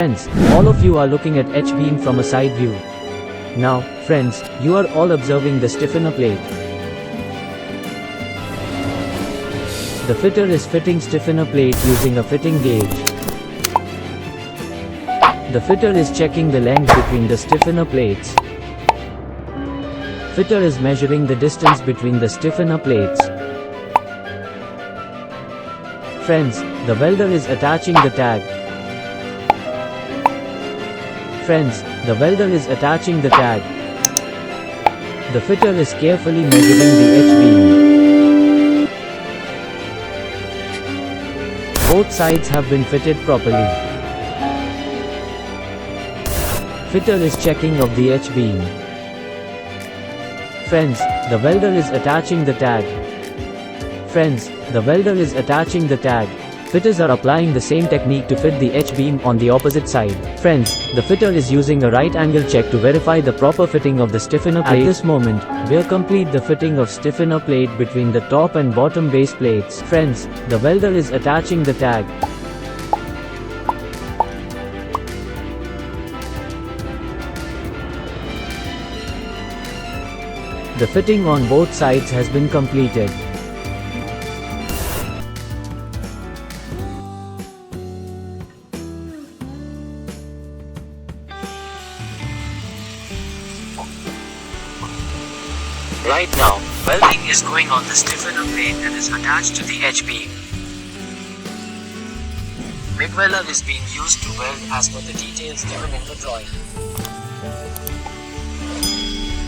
Friends, all of you are looking at H-beam from a side view. Now, friends, you are all observing the stiffener plate. The fitter is fitting stiffener plate using a fitting gauge. The fitter is checking the length between the stiffener plates. Fitter is measuring the distance between the stiffener plates. Friends, the welder is attaching the tag. Friends, the welder is attaching the tag. The fitter is carefully measuring the H-beam. Both sides have been fitted properly. Fitter is checking of the H-beam. Friends, the welder is attaching the tag. Friends, the welder is attaching the tag. Fitters are applying the same technique to fit the H-beam on the opposite side. Friends, the fitter is using a right angle check to verify the proper fitting of the stiffener plate. At this moment, we'll complete the fitting of stiffener plate between the top and bottom base plates. Friends, the welder is attaching the tag. The fitting on both sides has been completed. Right now, welding is going on the stiffener plate that is attached to the H-beam. MIG welder is being used to weld as per the details given in the drawing.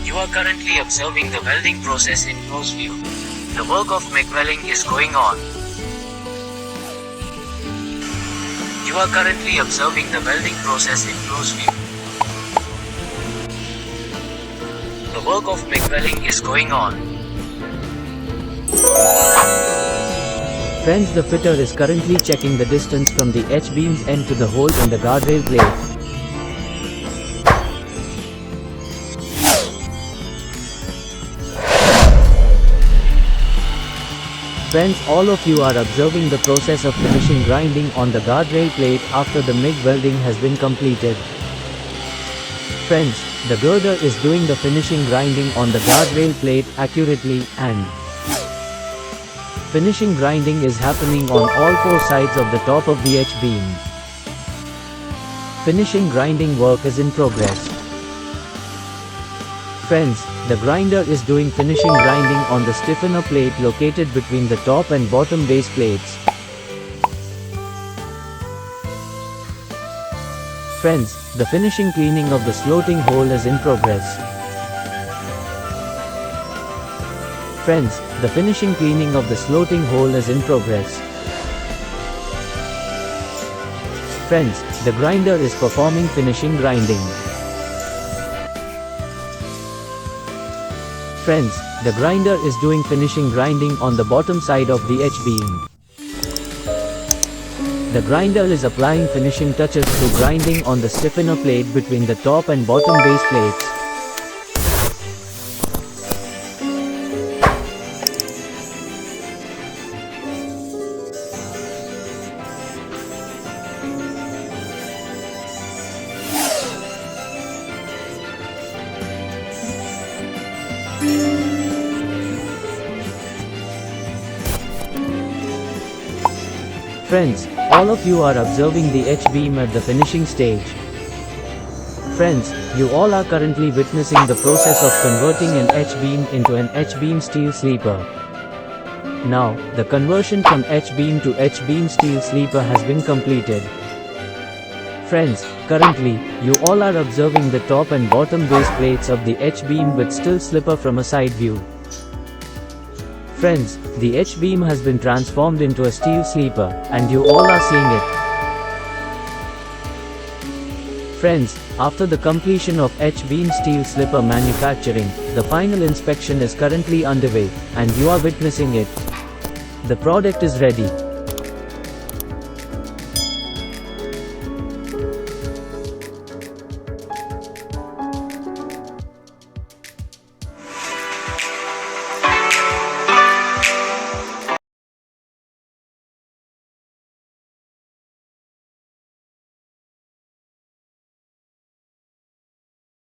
You are currently observing the welding process in close view. The work of MIG welding is going on. You are currently observing the welding process in close view. The work of MIG welding is going on. Friends, the fitter is currently checking the distance from the H-beam's end to the hole in the guardrail plate. Friends, all of you are observing the process of finishing grinding on the guardrail plate after the MIG welding has been completed. Friends, the girder is doing the finishing grinding on the guardrail plate accurately, and finishing grinding is happening on all four sides of the top of the H-beam. Finishing grinding work is in progress. Friends, the grinder is doing finishing grinding on the stiffener plate located between the top and bottom base plates. Friends, the finishing cleaning of the sloting hole is in progress. Friends, the finishing cleaning of the sloting hole is in progress. Friends, the grinder is performing finishing grinding. Friends, the grinder is doing finishing grinding on the bottom side of the H-beam. The grinder is applying finishing touches through grinding on the stiffener plate between the top and bottom base plates. Friends, all of you are observing the H-beam at the finishing stage. Friends, you all are currently witnessing the process of converting an H-beam into an H-beam steel sleeper. Now, the conversion from H-beam to H-beam steel sleeper has been completed. Friends, currently, you all are observing the top and bottom base plates of the H-beam with steel slipper from a side view. Friends, the H-beam has been transformed into a steel sleeper, and you all are seeing it. Friends, after the completion of H-beam steel slipper manufacturing, the final inspection is currently underway, and you are witnessing it. The product is ready.